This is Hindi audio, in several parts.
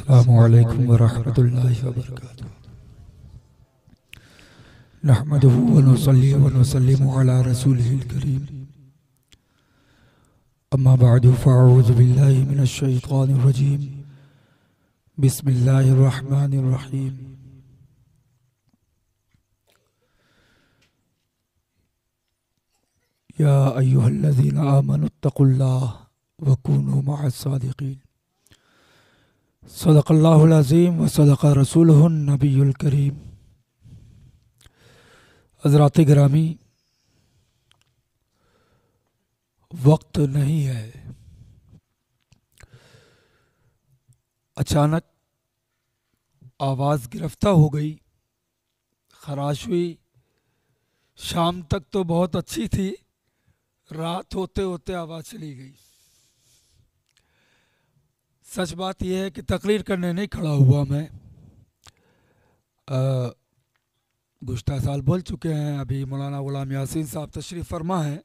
अस्सलामु अलैकुम व रहमतुल्लाहि व बरकातुहू। नहमदुहु व नुसल्ली व नुसल्लिमु अला रसूलिहिल करीम। अम्मा बअदु फ़अऊज़ु बिल्लाहि मिनश शैतानिर रजीम। बिस्मिल्लाहिर रहमानिर रहीम। या अय्युहल्लज़ीना आमनुत्तक़ुल्लाह व कूनू मअस सादिक़ीन। सदक़ल्लाहुल अज़ीम व सदक़ रसूलुहुन नबियुल करीम। हज़रात गिरामी, वक्त नहीं है। अचानक आवाज़ गिरफ्तार हो गई, खराश हुई। शाम तक तो बहुत अच्छी थी, रात होते होते आवाज़ चली गई। सच बात यह है कि तकरीर करने नहीं खड़ा हुआ मैं। गुज़श्ता साल बोल चुके हैं। अभी मौलाना गुलाम यासीन साहब तशरीफ़ फरमा हैं,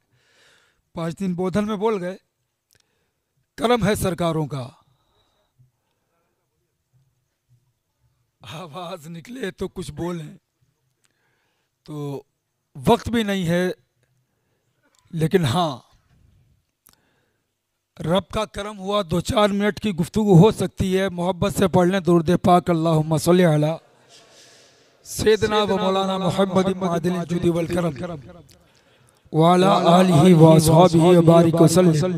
5 दिन बोधन में बोल गए। करम है सरकारों का, आवाज़ निकले तो कुछ बोलें। तो वक्त भी नहीं है, लेकिन हाँ, रब का करम हुआ 2-4 मिनट की गुफ्तगू हो सकती है। मोहब्बत से पढ़ लें दुरूद पाक, अल्लाहुम्मा सल्ली अला सय्यदना व मौलाना मुहम्मद मादिल जुदी वल करम व अला आलिहि व अस्हाबिहि व बारिक वसल्लम।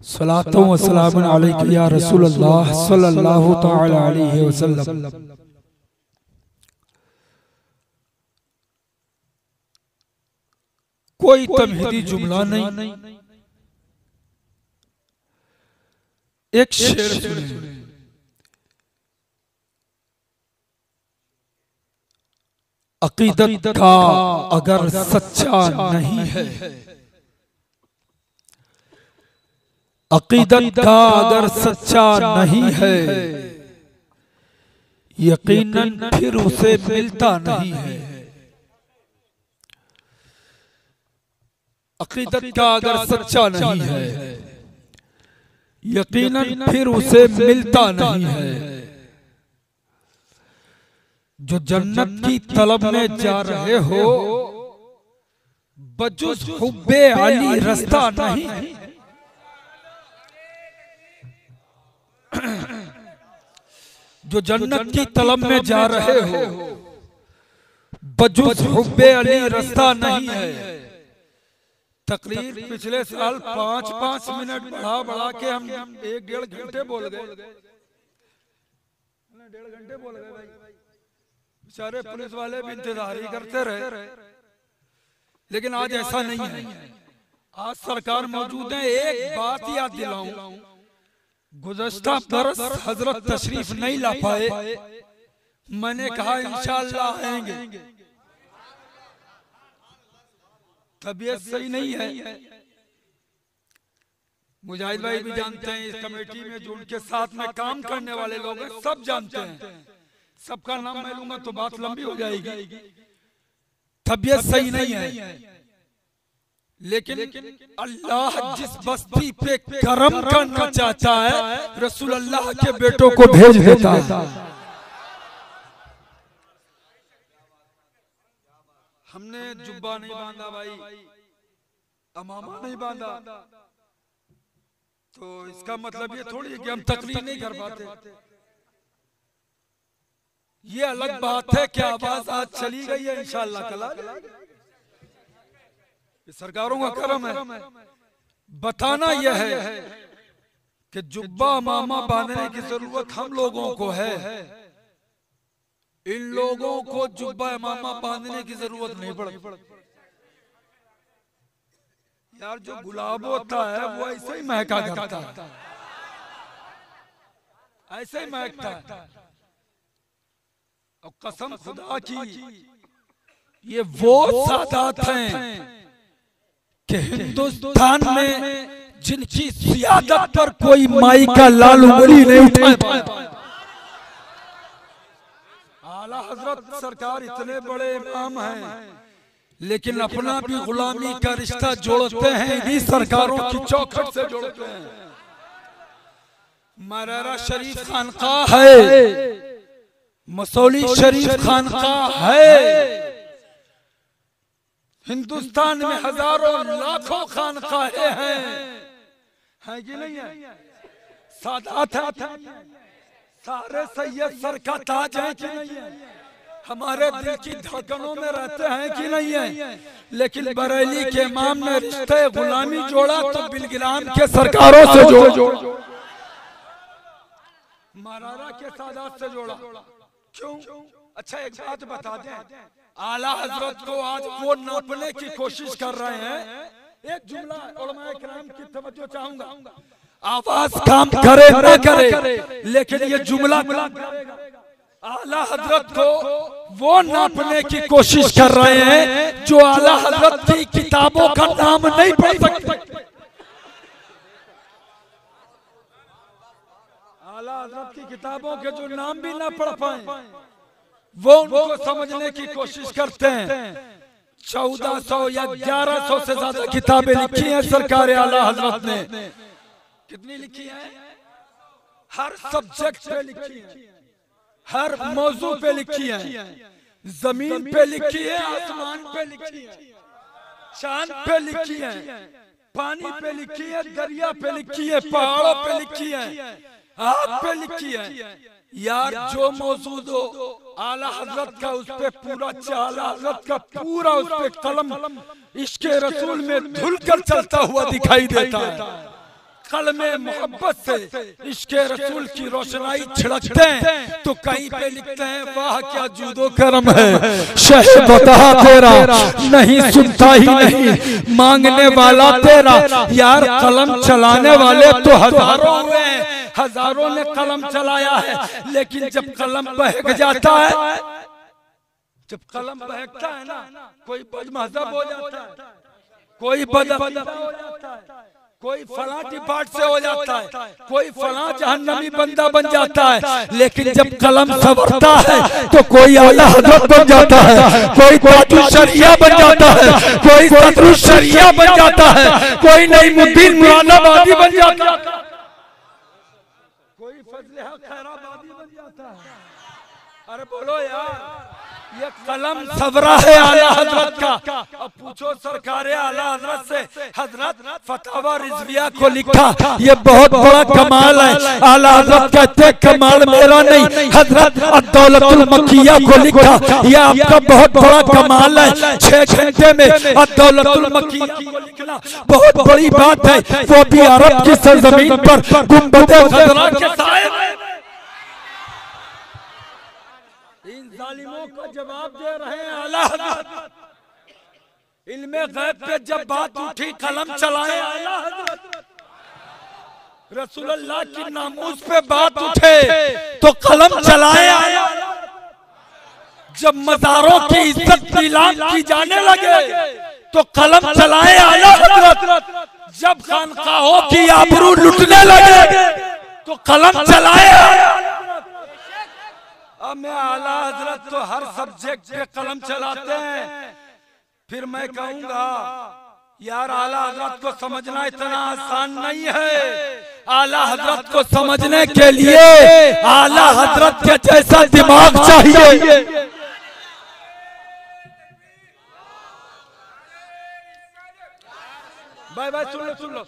सलातो व सलामुन अलैका या रसूलल्लाह सल्लल्लाहु तआला अलैहि वसल्लम। कोई तमहीदी जुमला नहीं, एक शेर सुने। अकीदत का अगर सच्चा नहीं है, अकीदत का अगर सच्चा नहीं है, यकीनन फिर उसे मिलता नहीं है। अकीदत का अगर सच्चा नहीं है, यकीनन फिर उसे मिलता नहीं है। जो जन्नत की तलब में जा रहे हो, बजुज हुब्बे अली रास्ता नहीं। जो जन्नत की तलब में जा रहे हो, बजुज हुब्बे अली रास्ता नहीं है। तकरीर पिछले साल 5-5 मिनट बढ़ा के हम 1-1.5 घंटे बोल गए। 1.5 घंटे बोल गए भाई। बेचारे पुलिस वाले भी इंतजार ही करते रहे, लेकिन आज ऐसा नहीं है। आज सरकार मौजूद है। एक बात याद दिलाऊं, गुज़श्ता बरस हजरत तशरीफ नहीं ला पाए। मैंने कहा इंशाअल्लाह आएंगे। तबीयत सही नहीं है। मुजाहिद भाई भी जानते हैं, इस कमेटी में जो उनके साथ में काम करने वाले लोग हैं सब जानते हैं। सबका नाम मैं लूंगा तो बात लंबी हो जाएगी। तबीयत सही नहीं है, लेकिन अल्लाह जिस बस्ती पे करम करना चाहता है, रसूल अल्लाह के बेटों को भेज देता है। हमने जुब्बा नहीं बांधा भाई, अमामा नहीं बांधा, तो इसका मतलब ये थोड़ी है कि हम तकरीर नहीं कर पाते। ये अलग बात है कि आवाज आज चली गई है, इंशाअल्लाह कल आ जाएगी। सरकारों का करम है। बताना यह है कि जुब्बा अमामा बांधने की जरूरत हम लोगों को है। इन लोगों को जुब्बा इमामा बांधने की जरूरत नहीं पड़ती। यार, जो गुलाब होता है वो ऐसे ही महका करता है, ऐसे ही महकता है। और कसम खुदा की, ये वो सादात हैं कि हिंदुस्तान में जिनकी सियादत पर कोई माई का लाल उंगली नहीं उठा पाया। आला हजरत सरकार इतने बड़े इमाम हैं, लेकिन अपना भी गुलामी का रिश्ता जोड़ते हैं, इन्हीं सरकारों की चौखट से जोड़ते हैं। मरारा शरीफ खानकाह है, मसौली शरीफ खानकाह है। हिंदुस्तान में हजारों लाखों खानकाहें हैं कि नहीं है? सादात है, सारे सैयद सर का ताज है कि नहीं है? हमारे दिल की धड़कनों में रहते हैं कि नहीं है? लेकिन बरेली के इमाम ने रिश्ते गुलामी जोड़ा तो बिलगिराम के सरकारों से जोड़ा, मरारा के सादात से जोड़ा। क्यों? अच्छा एक बात बता दें, आला हजरत को आज वो नापने की कोशिश कर रहे हैं। एक जुमला उलमाए किराम की तवज्जो चाहूंगा, आवाज काम करे न करे, लेकिन ये जुमला आला हजरत को वो नापने की कोशिश कर रहे हैं जो आला हजरत की किताबों का नाम नहीं पढ़ सकते। आला हजरत की किताबों के जो नाम भी ना पढ़ पाए वो उनको समझने की कोशिश करते हैं। 1400 या 1100 से ज्यादा किताबें लिखी हैं सरकार आला हजरत ने। कितनी लिखी है? हर सब्जेक्ट पे लिखी है, हर मौजू पे लिखी है, जमीन पे लिखी है, आसमान पे लिखी है, चांद पे लिखी है, पानी पे लिखी है, दरिया पे लिखी है, पहाड़ों पे लिखी है, आग पे लिखी है। यार जो मौजूद हो आला हजरत का उस पे पूरा आला हजरत का पूरा उस पे कलम इश्के रसूल में धुल कर चलता हुआ दिखाई देता है। कलमे मोहब्बत से इश्के रसूल की रोशनाई छिड़कते हैं तो कहीं पे लिखते हैं वाह क्या जूदो करम है, शह बता तेरा नहीं सुनता ही नहीं मांगने वाला तेरा। यार कलम चलाने वाले तो हजारों हुए हैं, हजारों ने कलम चलाया है, लेकिन जब कलम बहक जाता है, जब कलम बहकता है ना, कोई बदमहजब हो जाता है, कोई बदअकीदा हो जाता है, कोई फलां डिपार्ट से हो जाता है, कोई फलां जहन्नमी बंदा बन जाता है। लेकिन जब कलम संवरता है तो कोई आला हजरत बन जाता है, कोई ताजुल शरिया बन जाता है, कोई सदरुल शरिया बन जाता है, कोई नईमुद्दीन मुरादाबादी बन जाता है, कोई फजले हक खैराबादी बन जाता है। अरे बोलो यार, ये कलम सवरा है आला हजरत का। अब पूछो सरकार आला हजरत से, हजरत फतवा रिजविया को लिखा, ये बहुत बड़ा कमाल है। आला हजरत कहते कमाल मेरा नहीं, हजरत अद्दौलतुल मकिया को लिखा, ये आपका बहुत बड़ा कमाल है। 6 घंटे में अद्दौलतुल मकिया को लिखना बहुत बड़ी बात है, वो भी अरब की सरजमीन पर गुंबदे खजरा के साए में। इन जालिमों का जवाब दे रहे हैं आला हजरत। इल्मे गैब पे जब बात उठी कलम चलाए आला हजरत, रसूलुल्लाह की नामूस पे बात उठे तो कलम चलाए आला हजरत। जब मज़ारों की इज्जत नीलाम की जाने लगे तो कलम चलाए आला हजरत। जब खानकाहों की आबरू लुटने लगे तो कलम चलाए आला हजरत। अब मैं आला हजरत तो हर सब्जेक्ट पे कलम चलाते हैं। फिर मैं कहूंगा यार आला हजरत को समझना इतना आसान नहीं है। आला हजरत को समझने के लिए आला हजरत के जैसा दिमाग चाहिए। भाई भाई सुन लो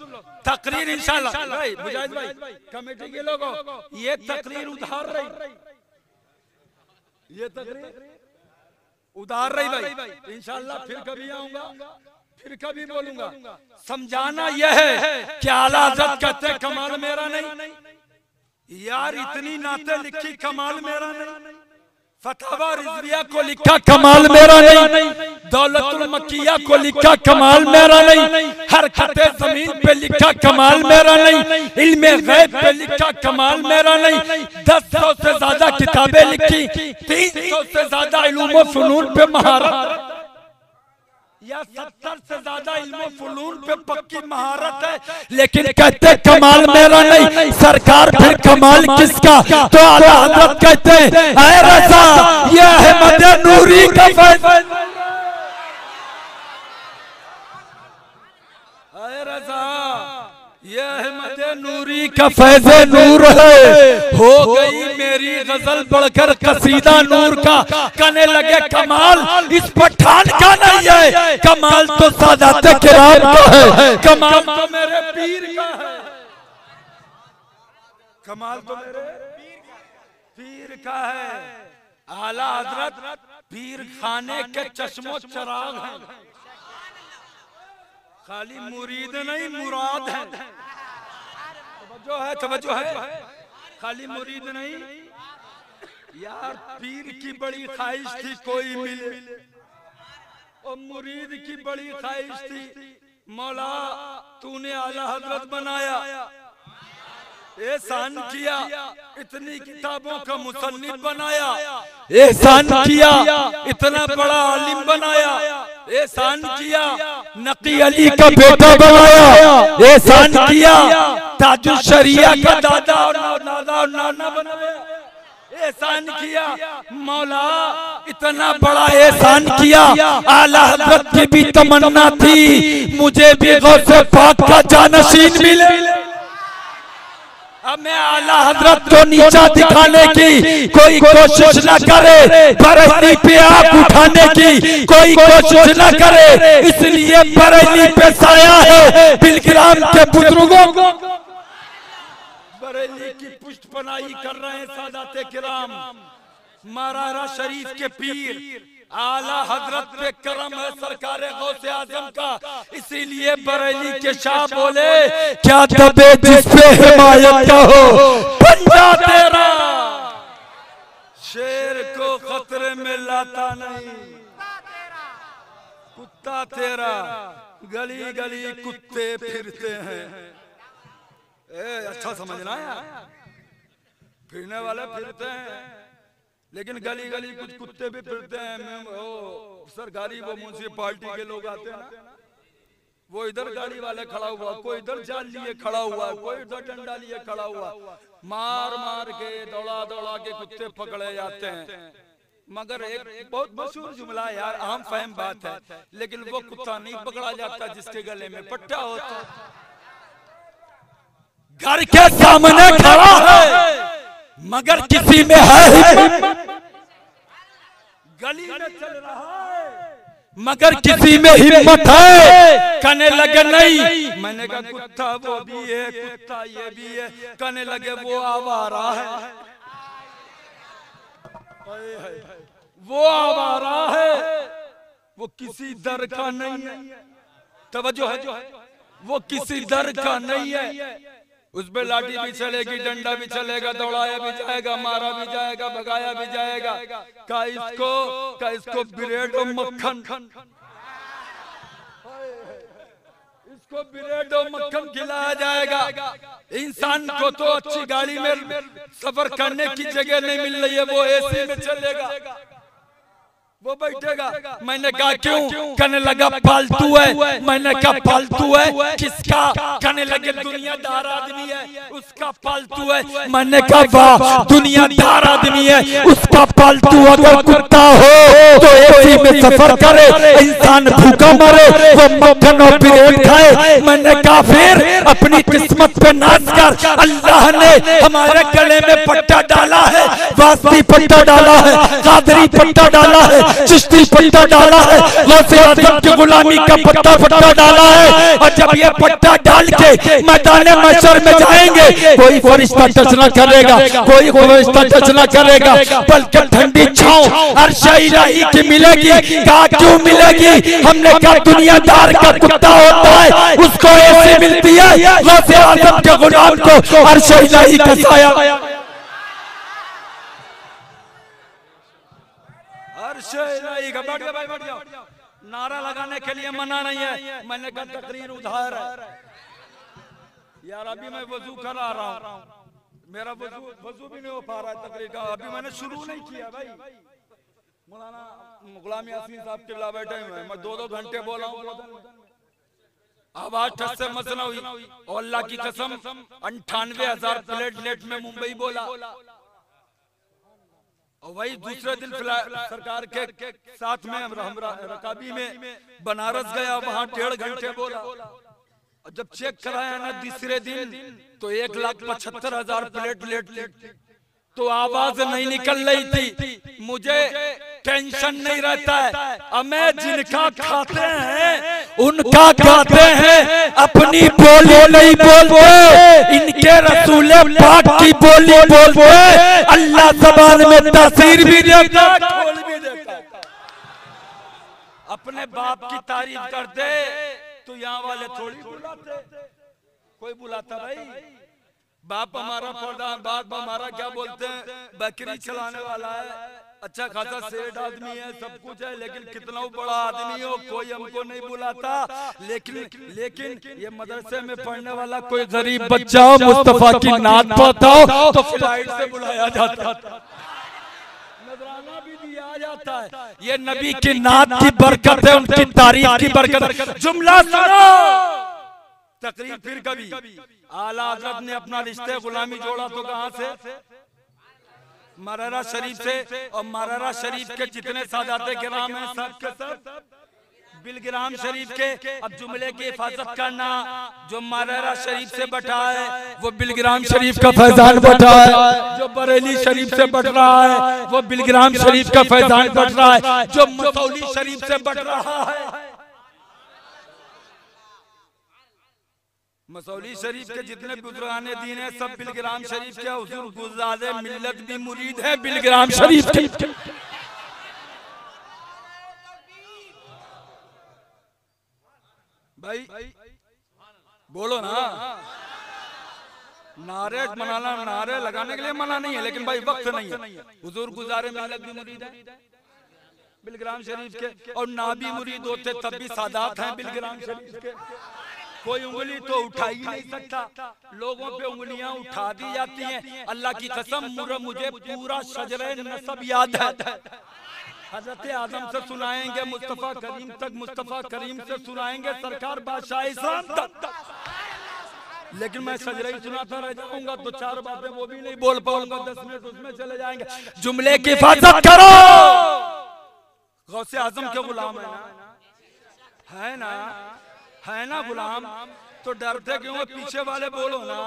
तकरीर इंशाल्लाह भाई मुजाहिद भाई कमेटी के लोगों ये तकरीर उधार रही, ये तकरीर उधार रही भाई। इंशाल्लाह फिर कभी आऊंगा, फिर कभी बोलूंगा। समझाना यह है कि आला हजरत कहते कमाल मेरा नहीं। यार इतनी नाते लिखी कमाल मेरा नहीं, फतवा रिजविया को लिखा कमाल मेरा नहीं, दौलतुल मकिया को लिखा कमाल मेरा नहीं, हरकते जमीन पे लिखा कमाल मेरा नहीं, इल्मे गैब पे लिखा कमाल मेरा नहीं। 1000 से ज्यादा किताबें लिखी, 300 से ज्यादा इल्म फुनून पे महारत या 70 से ज्यादा इल्म फुनून पे पक्की महारत है, लेकिन कहते कमाल मेरा नहीं। सरकार फिर कमाल किसका? तो आला हजरत कहते हैं ऐ रज़ा ये अहमद नूरी का फैज़, ऐ रज़ा ये अहमद नूरी का फैज़े नूर है, हो गई मेरी गजल बढ़कर कसीदा नूर का। कहने लगे कमाल इस पठान का नहीं है, कमाल तो सादात किराम का है, कमाल तो मेरे पीर का है, कमाल तो मेरे पीर का है। आला हजरत पीर खाने के चश्मो चराग हैं, खाली मुरीद नहीं मुराद है। तवज्जो है, खाली मुरीद नहीं यार, पीर की बड़ी ख्वाहिश थी कोई मिले, और मुरीद की बड़ी ख्वाहिश थी मौला तूने आला हजरत बनाया, एहसान किया, इतनी किताबों का मुसन्निफ बनाया, एहसान किया, इतना बड़ा आलिम बनाया, एहसान किया, नकी अली का बेटा बनाया, एहसान किया, ताजुल शरिया का दादा और नाना बनाया, एहसान किया मौला, इतना बड़ा एहसान किया। आला हजरत की भी तमन्ना थी मुझे भी गौसे पाक का जानशीन मिले। अब मैं आला हजरत को नीचा दिखाने की कोई कोशिश न करे, बरेली पे आग उठाने की कोई कोशिश न करे, इसलिए बरेली पे साया है बिलग्राम के बुजुर्गों को। बरेली की पुष्ट पनाही कर रहे हैं सादाते किराम, मारारा शरीफ के पीर आला हजरत पे करम है सरकारे गौसे आजम का, इसीलिए बरेली के शाह बोले क्या दबे जिस पे हिमायत का हो पंजा तेरा, शेर को खतरे में लाता नहीं कुत्ता तेरा, गली गली कुत्ते फिरते हैं। अच्छा समझना है, फिरने वाले फिरते हैं, लेकिन गली गली कुछ कुत्ते भी फिरते हैं। सरकारी वो म्यूनसिपालिटी के लोग आते हैं ना, वो इधर गाड़ी वाले खड़ा हुआ, कोई इधर जाल लिए खड़ा हुआ, कोई इधर डंडा लिए खड़ा हुआ, मार मार के दौड़ा दौड़ा के कुत्ते पकड़े जाते हैं। मगर एक बहुत मशहूर जुमला यार, आम फहम बात है, लेकिन वो कुत्ता नहीं पकड़ा जाता जिसके गले में पट्टा होता। घर के सामने खड़ा है मगर किसी में है हिम्मत, गली में चल रहा है मगर किसी में हिम्मत है। कहने लगे नहीं, मैंने कहा कुत्ता वो भी है, कुत्ता ये भी है, कहने लगे वो आवारा है, वो आवारा है, वो किसी दर का नहीं है। तवज्जो है, वो किसी दर का नहीं है, उसमें लाठी भी चलेगी, डंडा भी चलेगा, दौड़ाया भी जाएगा, मारा भी जाएगा, भगाया भी जाएगा। का इसको ब्रेड और मक्खन, इसको ब्रेड और मक्खन खिलाया जाएगा। इंसान को तो अच्छी गाड़ी में सफर करने की जगह नहीं मिल रही है, वो एसी में चलेगा, वो बैठेगा। मैंने कहा क्यों? कहने लगा फालतू है। मैंने कहा फालतू है किसका? कहने लगे दुनियादार आदमी है उसका फालतू है। मैंने कहा वाह, दुनियादार आदमी है उसका फालतू। अगर कुत्ता हो तो एसी में सफर करे, इंसान भूखा मरे, वो मक्खन और ब्रेड खाए। मैंने कहा फिर अपनी किस्मत पे नाच कर, अल्लाह ने हमारे गले में पट्टा डाला है, वास्ती पट्टा डाला है, कादरी पट्टा डाला है, चिश्ती पट्टा डाला है, गौसे आज़म की गुलामी का पट्टा डाला है। और जब ये पट्टा डाल के मैदान महशर में जाएंगे, कोई फरिश्ता टच न करेगा, कोई फरिश्ता टच न करेगा, बल्कि ठंडी छांव अर्श इलाही की मिलेगी। कहा क्यों मिलेगी? हमने कहा दुनियादार का कुत्ता होता है उसको ऐसी मिलती है, गौसे आज़म के गुलाम को अर्श इलाही का साया। नारा लगाने के लिए मना नहीं है। मैंने कहा तकरीर उधार है यार, अभी मैं वजू करा रहा हूँ, मेरा वजू भी नहीं हो पा रहा है तकरीर का, अभी मैंने शुरू नहीं किया भाई। मौलाना गुलाम यासीन साहब किला बैठे हुए हैं, मैं 2-2 घंटे बोला हूँ, आवाज ठस से मसला हुई। और अल्लाह की कसम 98,000 प्लेटलेट में मुंबई बोला। और वही दूसरे दिन सरकार के साथ में हम रकाबी में बनारस गया, वहां 1.5 घंटे बोला। और जब चेक कराया ना तीसरे दिन तो 1,75,000 प्लेटलेट तो आवाज नहीं निकल रही थी। मुझे टेंशन नहीं रहता है, हमें जिनका खाते हैं उनका खाते हैं, अपनी बोली नहीं बोलते, इनके रसूल पाक की बोली बोलते। अल्लाह ज़बान में तासीर भी देता है, खोल भी देता है। अपने बाप की तारीफ करते तो यहाँ वाले थोड़ी बुलाते, कोई बुलाता भाई? बाप हमारा प्रधान, बाप हमारा क्या बोलते हैं, बकरी चलाने वाला है, अच्छा खासा सेठ आदमी है, सब कुछ है, लेकिन कितना बड़ा आदमी हो कोई हमको नहीं बुलाता। लेकिन ये मदरसे में पढ़ने वाला कोई गरीब बच्चा हो, मुस्तफा की नात पढ़ता हो तो फ्लाइट से बुलाया जाता है, नजराना भी दिया जाता है। ये नबी की नात की बरकत है, उनकी तारीफ की बरकत। जुमला सुनो, तकरीर फिर कभी आला हज़रत ने अपना रिश्ते गुलामी जोड़ा तो कहां से? मररा शरीफ से। और मररा शरीफ के जितने सादाते किराम हैं सब के सब बिलग्राम शरीफ के। अब जुमले की हिफाजत करना, जो मररा शरीफ से बटा है वो बिलग्राम शरीफ का फैजान बटा है, जो बरेली शरीफ से बट रहा है वो बिलग्राम शरीफ का फैजान बट रहा है, जो मसौली शरीफ से बट रहा है। मसौली शरीफ के जितने बुजुर्गाने दीन है सब बिलग्राम शरीफ के हुजूर गुज़ारे मिल्लत भी मुरीद है बिलग्राम शरीफ के। भाई बोलो ना, नारे मनाना, नारे लगाने के लिए मना नहीं है, लेकिन भाई वक्त नहीं है। हुजूर गुज़ारे मिल्लत भी मुरीद है बिलग्राम शरीफ के, और ना भी मुरीद होते तब भी सादात हैं बिलग्राम शरीफ के। कोई उंगली तो उठा ही नहीं सकता, लोगों पे उंगलियां उठा दी जाती हैं। अल्लाह की कसम मुझे पूरा शजरे नसब याद है। हजरत आदम से सुनाएंगे मुस्तफा करीम तक, मुस्तफा करीम से सुनाएंगे सरकार बादशाह इस्लाम तक, लेकिन मैं शजरे ही सुनाता रह जाऊंगा तो 4 बातें वो भी नहीं बोल पाऊंगा, 10 मिनट उसमें चले जाएंगे। जुमले की हिफाजत करो, गौसे आजम के गुलाम है ना, है ना गुलाम, तो डरते क्यों? पीछे वाले बोलो ना।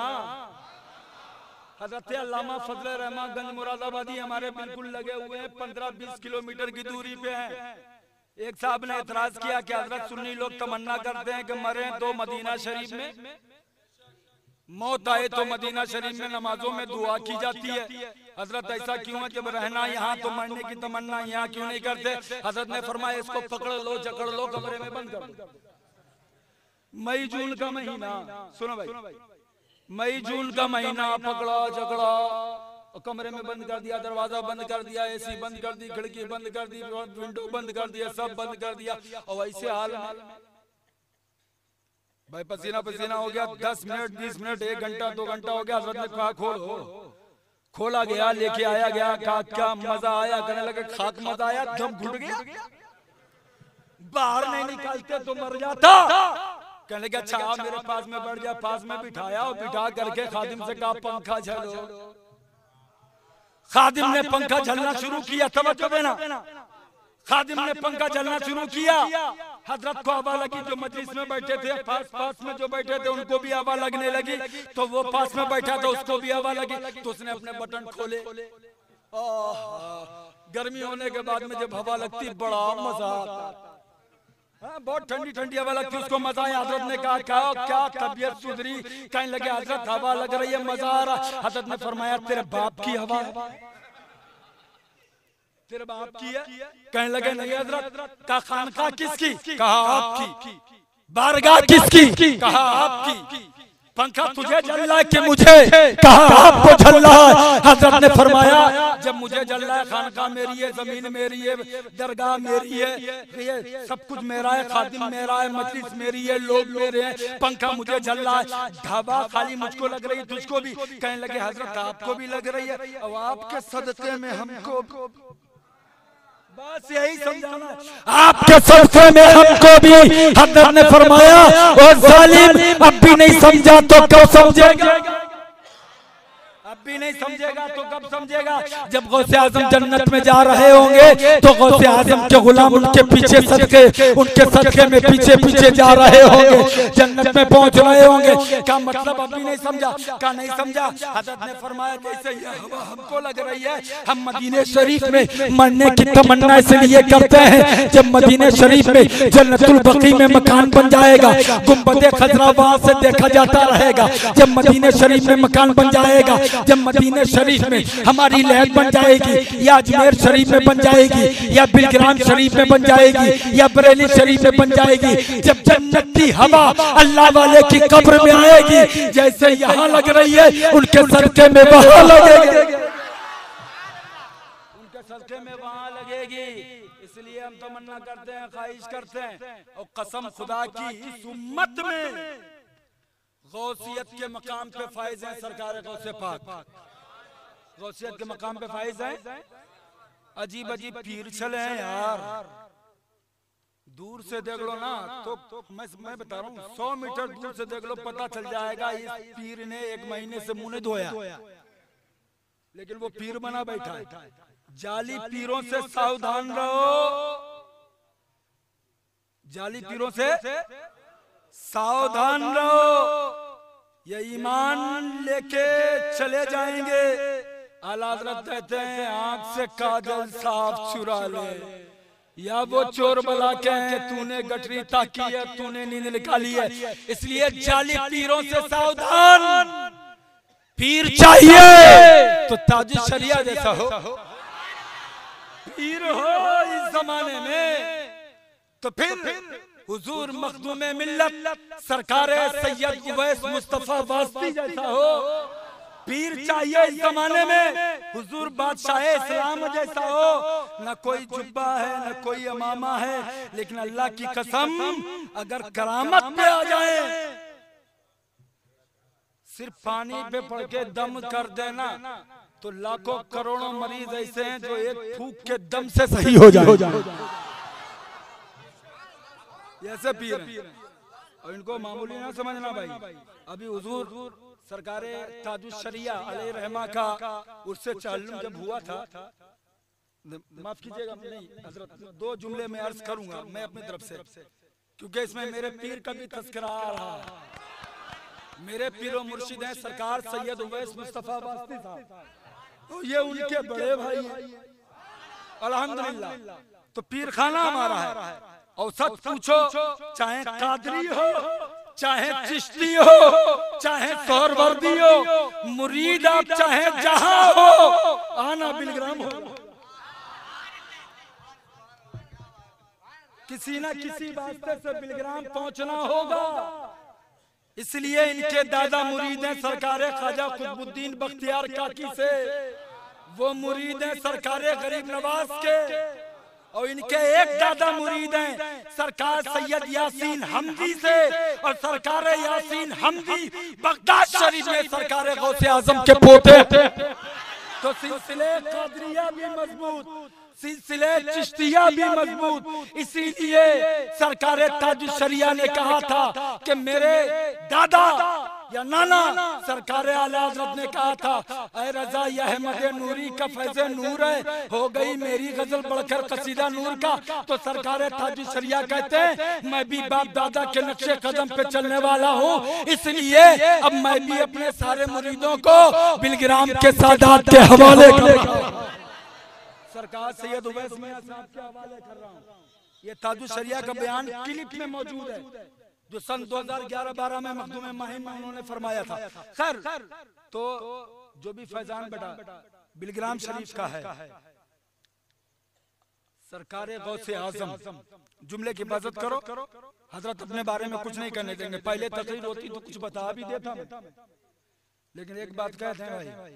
हज़रत अल्लामा फजल रहमान गंज मुरादाबादी हमारे बिल्कुल लगे हुए हैं, 15-20 किलोमीटर की दूरी पे हैं। एक साहब ने एतराज किया कि हजरत सुन्नी लोग तमन्ना करते हैं कि मरे तो मदीना शरीफ में, मौत आए तो मदीना शरीफ में नमाजों में दुआ की जाती है। हजरत ऐसा क्यों है, जब रहना यहाँ तो मरने की तमन्ना यहाँ क्यों नहीं करते? हजरत ने फरमाया इसको पकड़ लो, जकड़ लो, कमरे में बंद कर दो। मई जून का महीना, सुनो भाई, मई जून का महीना पकड़ा झगड़ा, कमरे में बंद कर दिया, दरवाजा बंद कर दिया, एसी बंद कर दी, खिड़की बंद कर दी, विंडो बंद कर दिया, सब बंद कर दिया। और ऐसे हाल में भाई पसीना पसीना हो गया, 10 मिनट 20 मिनट 1 घंटा 2 घंटा हो गया। हज़रत ने कहा खोलो, खोला गया, लेके आया गया, कहा क्या मजा आया, कहने लगे खाक मजा आया, दम घुट गया, बाहर नहीं निकालते तो मर जाता। कहने लगे अच्छा मेरे पास में बैठ जा, पास में बिठाया और बिठा करके खादिम से कहा पंखा झलो। खादिम ने पंखा झलना शुरू किया, तवज्जो देना, खादिम ने पंखा झलना शुरू किया। हजरत को हवा लगी, जो मजलिस में बैठे थे पास में जो बैठे थे उनको भी हवा लगने लगी, तो वो पास में बैठा था उसको भी हवा लगी, तो उसने अपने बटन खोले। गर्मी होने के बाद में जब हवा लगती बड़ा मजा आता, बहुत ठंडी ठंडी हवा लगती, उसको मजा आया। हजरत ने कहा क्या तबीयत सुधरी? कहने लगे हजरत हवा लग रही है, मजा आ रहा। हजरत ने फरमाया तेरे बाप की हवा, तेरे बाप की है? कहने लगे नहीं हजरत। कहा खानका किसकी? कहा आपकी। बारगाह किसकी? कहा आपकी। पंखा तुझे जल रहा है कि मुझे? कहा आपको जल रहा है। हजरत ने फरमाया जब मुझे जल रहा है, खानका मेरी है, जमीन मेरी है, दरगाह मेरी है, ये सब कुछ मेरा है, खादिम मेरा है, मजलिस मेरी है, लोग मेरे हैं, पंखा मुझे जल रहा है, ढाबा खाली मुझको लग रही है, तुझको भी? कहने लगे हजरत आपको भी लग रही है, और आपके सदक़े में हमको, बस यही समझाना है, आपके सदक़े में हमको भी। हजरत ने फरमाया और जालिम अब भी नहीं समझा तो कब समझेगा? अब भी नहीं समझेगा तो कब समझेगा? जब गौसे आजम जन्नत में जा रहे होंगे तो गौसे आजम के गुलाम उनके पीछे सदके, उनके सदके में पीछे पीछे जा रहे होंगे, जन्नत में पहुंच रहे होंगे। क्या मतलब अभी नहीं समझा? क्या नहीं समझा? हज़रत ने फरमाया जैसे ये हवा हमको लग रही है, हम मदीने शरीफ में मरने की तमन्ना इसलिए करते हैं, जब मदीने शरीफ में जन्नतुल बकी में मकान बन जाएगा, गुंबदे खजरा वहां से देखा जाता रहेगा। जब मदीने शरीफ में मकान बन जाएगा, जब मदीने शरीफ में हमारी लहर बन जाएगी, या अजमेर शरीफ में बन जाएगी, या बिलग्राम शरीफ में बन जाएगी, या बरेली शरीफ में बन जाएगी, जब जन्नती हवा अल्लाह वाले की कब्र में आएगी, जैसे यहाँ लग रही है उनके सदके में वहां लगेगी, उनके सदके में वहां लगेगी। इसलिए हम तमन्ना करते हैं, ख्वाहिश करते हैं, और कसम खुदा की इस उम्मत में गौसियत के मकाम पे फाइज है सरकार गौसे पाक, गौसियत के मकाम पे फाइज है। अजीब अजीब पीर चले हैं यार, दूर से देख लो ना तो मैं बता रहा हूँ 100 मीटर दूर से देख लो पता चल जाएगा इस पीर ने 1 महीने से मुंह नहीं धोया, लेकिन वो पीर बना बैठा है। जाली पीरों से सावधान रहो, जाली पीरों से सावधान रहो, ये ईमान लेके चले जाएंगे। आला हज़रत कहते हैं आंख से काजल साफ चुरा ले, या वो चोर बला के हैं तूने गठरी ताकी है, तूने नींद निकाली है। इसलिए जाली पीरों से सावधान। पीर चाहिए तो ताजुल शरिया जैसा हो, पीर हो इस जमाने में तो फिर हुजूर मखदूम मिल्लत सरकार सैयद उवैस मुस्तफा वास्ती जैसा हो। पीर चाहिए इस जमाने में हुजूर बादशाह इस्लाम जैसा हो। न कोई जुब्बा है न कोई अमामा है, लेकिन अल्लाह की कसम अगर करामत पे आ जाए, सिर्फ पानी पे पड़ के दम कर देना तो लाखों करोड़ों मरीज ऐसे हैं जो एक फूंक के दम से सही हो जाए। ऐसे पीर हैं और इनको मामूली ना समझना भाई। अभी हुजूर सरकारे ताजुल शरिया अलैहि रहमा का उससे ताल्लुम जब हुआ था, माफ कीजिएगा नहीं हजरत 2 जुमले में अर्ज करूंगा मैं अपनी तरफ से, क्योंकि इसमें मेरे पीर का भी तज़किरा आ रहा है। मेरे पीर मुर्शिद हैं सरकार सैयद उवैस मुस्तफा वास्ती साहब, तो ये उनके बड़े भाई हैं अल्हम्दुलिल्लाह। तो पीर खाना हमारा है, और सच पूछो चाहे कादरी हो, चाहे चिश्ती हो, चाहे सोहरवर्दी हो, मुरीद आप चाहे जहां हो, आना बिलग्राम हो। किसी ना किसी वास्ते से बिलग्राम पहुंचना होगा। इसलिए इनके दादा मुरीद हैं सरकारे ख्वाजा कुतुबुद्दीन बख्तियार काकी से, वो मुरीद हैं सरकारे गरीब नवाज के, और इनके एक दादा मुरीद हैं सरकार सैयद यासीन हमदी से, और सरकार यासीन हमदी बगदाद शरीफ में सरकार गौसे आजम के पोते। तो सिलसिले कादरिया भी मजबूत, सिलसिले चिश्तिया भी मजबूत। इसीलिए सरकार ताजुल शरिया ने कहा था कि मेरे दादा या नाना सरकार आला हज़रत ने कहा था, ऐ रजा ये अहमद नूरी का फैज़े नूर है, हो गई मेरी गजल बढ़कर कसीदा नूर का। तो सरकार ताजुल शरिया कहते हैं मैं भी बाप दादा के नक्शे कदम पे चलने वाला हूँ, इसलिए अब मैं भी अपने सारे मुरीदों को बिलग्राम के सादात के हवाले सरकार सैयद उवैस मियां साहब के हवाले कर रहा हूँ। ये ताजुल शरिया का बयान क्लिप में मौजूद है जो सन 2011-12 में मखदूम माहिम में उन्होंने फरमाया था। खैर तो जो भी फैजान बेटा बिलग्राम शरीफ का है, सरकारे गौसे आजम जुमले की हिफाजत करो। हजरत अपने बारे में कुछ नहीं करने देंगे, पहले तकरीर होती तो कुछ बता भी देता, लेकिन एक बात कहते हैं भाई,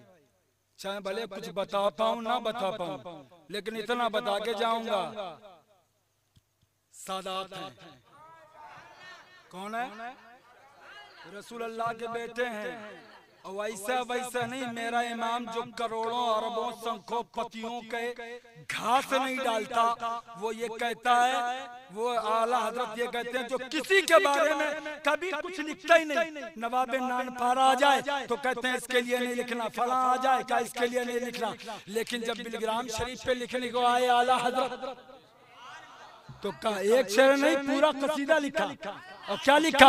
चाहे भले कुछ बता पाऊं ना बता पाऊं, लेकिन इतना बता के जाऊंगा सादात हैं। कौन है? रसूल अल्लाह के बेटे हैं, वैसा वैसा नहीं, मेरा इमाम जो करोड़ों अरबों संख्यों पतियों के घास नहीं डालता, वो ये कहता है, वो आला हजरत ये कहते हैं जो किसी के बारे में कभी कुछ लिखता ही नहीं, नवाबे नानपारा आ जाए तो कहते हैं इसके लिए नहीं लिखना, फला आ जाए क्या इसके लिए नहीं लिखना। लेकिन जब बिलग्राम शरीफ पे लिखने को आए आला हजरत तो का एक शेर नहीं पूरा कसीदा लिखा। और क्या लिखा?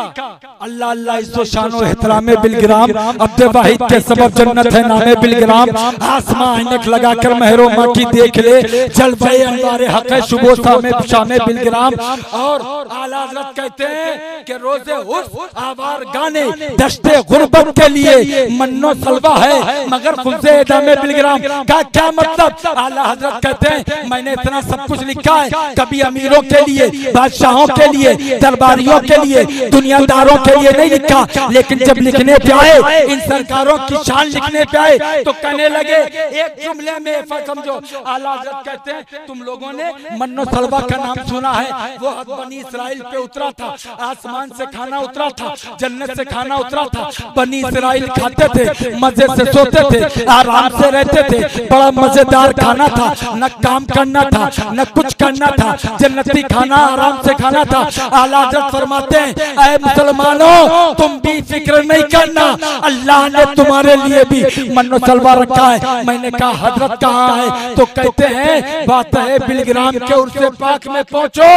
अल्लाह अल्लाह इज्जो शानो एहतरामे बिलग्राम, अब्दे वाहिद के सबब जन्नत है नामे बिलग्राम, आसमां ऐनक लगाकर महरो माँ की देख ले, जलवे अनवारे हक है शुबो सामे शामे बिलग्राम। और आला हज़रत कहते हैं कि रोजे हुस्न आवार गाने दश्ते गुर्बत के लिए मन्नो सलवा है मगर खुमसे एदामे बिलग्राम का क्या मतलब? आला हज़रत कहते हैं मैंने इतना सब कुछ लिखा है, कभी अमीरों के लिए, बादशाहों के लिए, दरबारियों के लिए, दुनियादारों के लिए नहीं लिखा, लेकिन जब लिखने पे आए, इन सरकारों की शान लिखने पे आए तो कहने लगे एक जुमले में, समझो आला हज़रत कहते हैं तुम लोगों ने मन्नो सलवा का नाम सुना है, वो बनी इसराइल पे उतरा था, आसमान से खाना उतरा था, जन्नत से खाना उतरा था, बनी इसराइल खाते थे, मजे से सोते थे, आराम से रहते थे, बड़ा मजेदार खाना था, न काम करना था न कुछ करना था, जन्नती खाना आराम से खाना था। आला हज़रत फरमाते हैं ऐ मुसलमानों तुम भी फिक्र नहीं करना, अल्लाह ने तुम्हारे लिए भी मन्नो सलवा रखा है। मैंने कहा हजरत कहाँ है? तो कहते हैं बात है बिलग्राम के उर्से पाक में पहुंचो,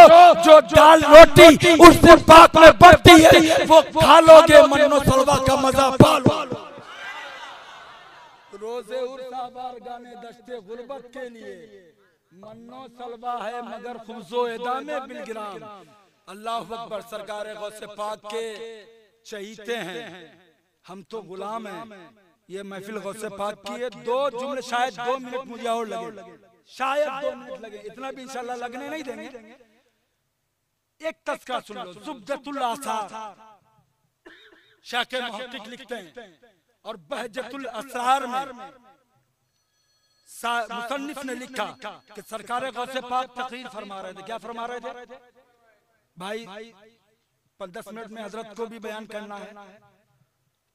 जो दाल रोटी उर्से पाक में बनती है वो खा लोगे, मन्नो सलवा का मजा पालो। रोजे उर्स आवार गाने दश्ते गुर्बत के लिए मन्नो सलवा है मगर खुमसो एदामे बिलग्राम। अल्लाह अकबर। सरकार गौसे पाक के चहीते हैं, हम तो गुलाम हैं। ये महफिल गौसे पाक की है, दो जुमले शायद 2 मिनट मुझे और लगे, शायद 2 मिनट लगे, इतना भी इंशाल्लाह लगने नहीं देंगे। एक तस्करा सुन लो, ज़ुब्दतुल आसार शाके मुहक्किक लिखते हैं, और बहजतुल असरार में मुसन्निफ ने लिखा कि सरकार गौसे पाक तकरीर फरमा रहे थे। क्या फरमा रहे थे भाई? 10 मिनट में हजरत को भी बयान करना है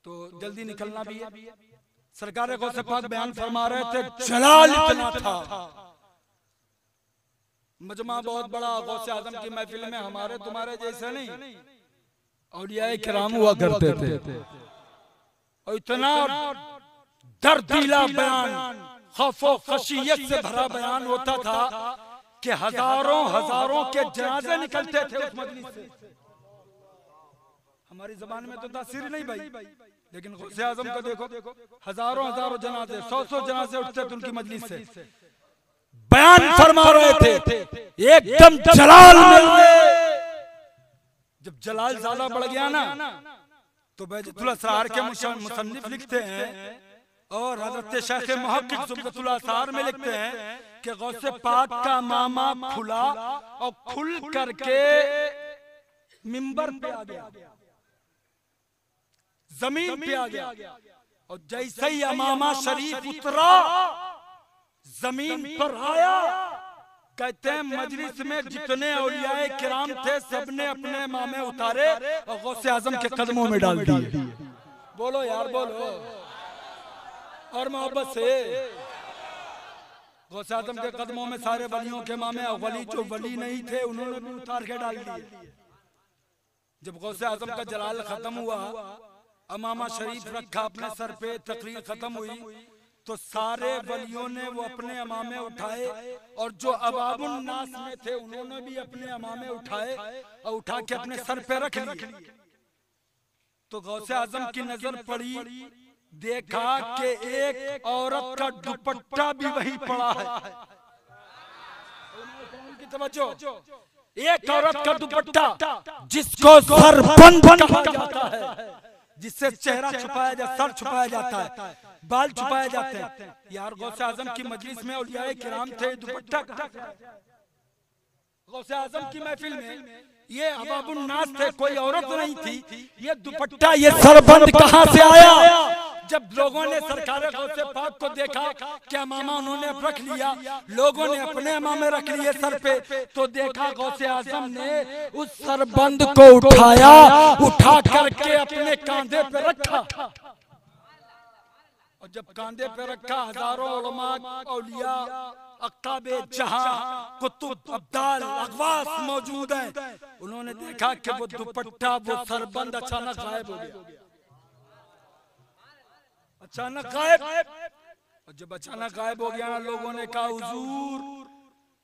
तो जल्दी निकलना भी है। सरकार गौसे पाक बयान फरमा रहे थे, जलाल इतना था, मजमा बहुत बड़ा, गौसे आजम की महफिल में हमारे तुम्हारे जैसे नहीं औलियाए किराम हुआ करते थे, और इतना दर्दीला बयान, खौफो खशियत से भरा बयान होता था कि हजारों हजारों के जनाजे निकलते थे उस मजलिस से। हमारी जबान में तो तासीर नहीं भाई, लेकिन गौसे आजम को देखो, हजारों हजारों जनाजे, 100 जनाजे उठते थे उनकी मजलिस से, बयान फरमा रहे थे, एकदम जलाल में। जब जलाल ज्यादा बढ़ गया ना तो बहजतुल असरार के मुसन्निफ लिखते हैं और हजरत शेख मुहक्किक ज़ुब्दतुल आसार में लिखते हैं कि गौसे पाक का मामा खुला और खुल करके मिंबर पे आ गया, जमीन पे आ गया, और जैसे ही अमामा शरीफ उतरा जमीन पर आया, कहते हैं मजलिस में जितने औलियाए किराम थे सबने अपने मामे उतारे और गौसे आजम के कदमों में डाल दिए। बोलो यार बोलो, और मोहब्बत से। गौसे आजम के कदमों में सारे वलियों के मामे, और वली जो वली नहीं थे उन्होंने भी उतार के डाल दिए। जब गौसे आजम का जलाल खत्म हुआ, अमामा शरीफ रखा अपने सर पे, तकरीर खत्म हुई तो सारे वलियों ने वो अपने अमामे उठाए, और जो अबाबुन नास में थे उन्होंने भी अपने अमामे उठाए और उठा के अपने सर पे रख लिए। तो गौसे आजम की नजर पड़ी, देखा कि एक औरत का दुपट्टा भी वहीं पड़ा है। तवज्जो, एक औरत का दुपट्टा जिसको सरबंद कहा जाता है, जिससे चेहरा छुपाया जाता, सर छुपाया जाता है, बाल छुपाए जाते हैं। यार गौसे आजम की मजलिस में औलियाए किराम थे, दुपट्टा गौसे आजम की महफिल में ये अबाबुन नास थे, कोई औरत नहीं थी। ये दुपट्टा, ये सरबंद कहाँ से आया? जब लोगों ने सरकार गौसे पाक को देखा कि अमामा उन्होंने रख लिया, लोगों ने अपने अमामे रख लिए सर पे, तो देखा गौसे आजम ने उस सरबंद को उठाया, उठा करके अपने कांधे पे रखा। और जब कांधे पे रखा हजारों उलमा, औलिया, अक्ताबे जहां, कुतुब, अब्दाल, अगवास मौजूद हैं, उन्होंने देखा कि वो दुपट्टा, वो सरबंद अचानक गायब हो गया, अचानक गायब। और जब अचानक गायब हो गया ना, लोगों ने कहा हुजूर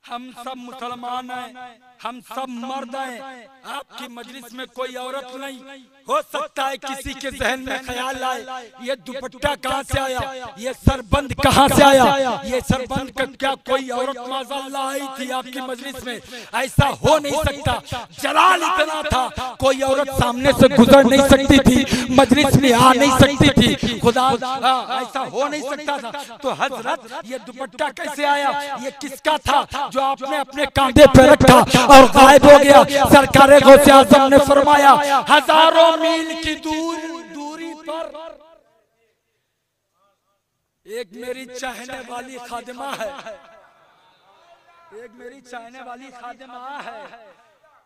हम सब मुसलमान हैं, हम सब मर्द हैं, आपकी मजलिस में कोई औरत नहीं। हो सकता है किसी के जहन में ख्याल आए ये दुपट्टा कहाँ से आया, ये सरबंद कहाँ से आया, ये सरबंद का क्या कोई औरत माज़अल्लाह आई थी आपकी मजलिस में? ऐसा हो नहीं सकता, जलाल इतना था कोई औरत सामने से गुजर नहीं सकती थी, मजलिस में आ नहीं सकती थी, खुदा ऐसा हो नहीं सकता था। तो हजरत ये दुपट्टा कैसे आया, ये किसका था जो आपने अपने कांधे पे रखा और गायब हो गया? सरकार गौसे आज़म ने फरमाया हजारों मील की दूरी पर एक मेरी चाहने वाली खादिमा है, एक मेरी चाहने वाली खादिमा है,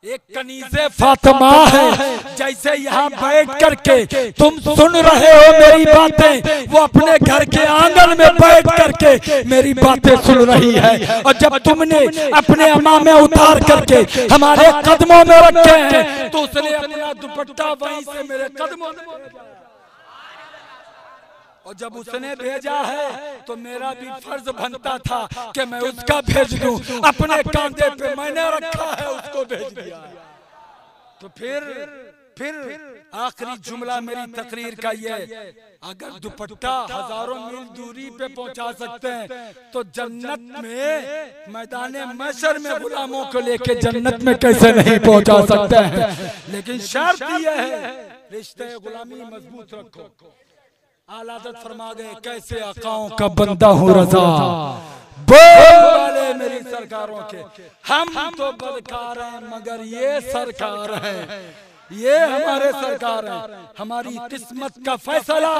एक कनीज़े फातिमा है। जैसे यहाँ बैठ करके तुम सुन रहे हो मेरी बातें, वो अपने घर के आंगन में बैठ करके मेरी बातें सुन रही है। और जब तुमने अपने अमामे उतार करके हमारे कदमों में रखे हैं, तो उसने अपना दुपट्टा वहीं से मेरे कदमों में, और जब उसने भेजा है तो मेरा भी फर्ज बनता था कि मैं उसका भेज दूं। अपने कांधे पे मैंने रखा है, उसको भेज दिया। तो फिर आखिरी जुमला मेरी तकरीर का ये, अगर दुपट्टा हजारों मील दूरी पे पहुंचा सकते हैं तो जन्नत में, मैदान महशर में गुलामों को लेके जन्नत में कैसे नहीं पहुंचा सकते हैं? लेकिन शर्त यह है रिश्ते गुलामी मजबूत रखो। आला हज़रत फरमा गए कैसे आकाओं का बंदा हूँ रज़ा, बोल वाले मेरी सरकारों के, हम तो बदकार हैं मगर ये सरकार है, ये हमारे सरकार है। हमारी किस्मत का फैसला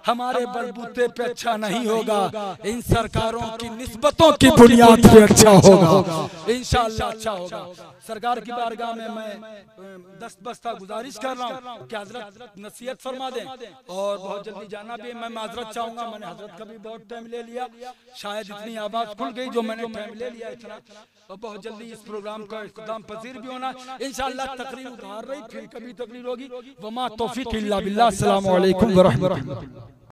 हमारे बलबूते पे अच्छा नहीं होगा, इन सरकारों की निस्बतों की बुनियाद पे अच्छा होगा, इंशाअल्लाह अच्छा होगा। सरकार की बारगाह में मैं दस्तबस्ता गुजारिश कर रहा हूँ कि हजरत नसीहत फरमा दें, और बहुत जल्दी जाना भी मैं माजरत चाहूंगा, मैंने हजरत का भी बहुत टाइम ले लिया, शायद इतनी आवाज खुल गई जो मैंने टाइम ले लिया इतना, और बहुत जल्दी इस प्रोग्राम का इख्तिताम पजीर भी होना इंशाअल्लाह। तकरीर उधार रही, फिर कभी तकरीर होगी। वमा तौफीक इल्ला बिल्लाह। अस्सलामु अलैकुम व रहमतुल्लाह।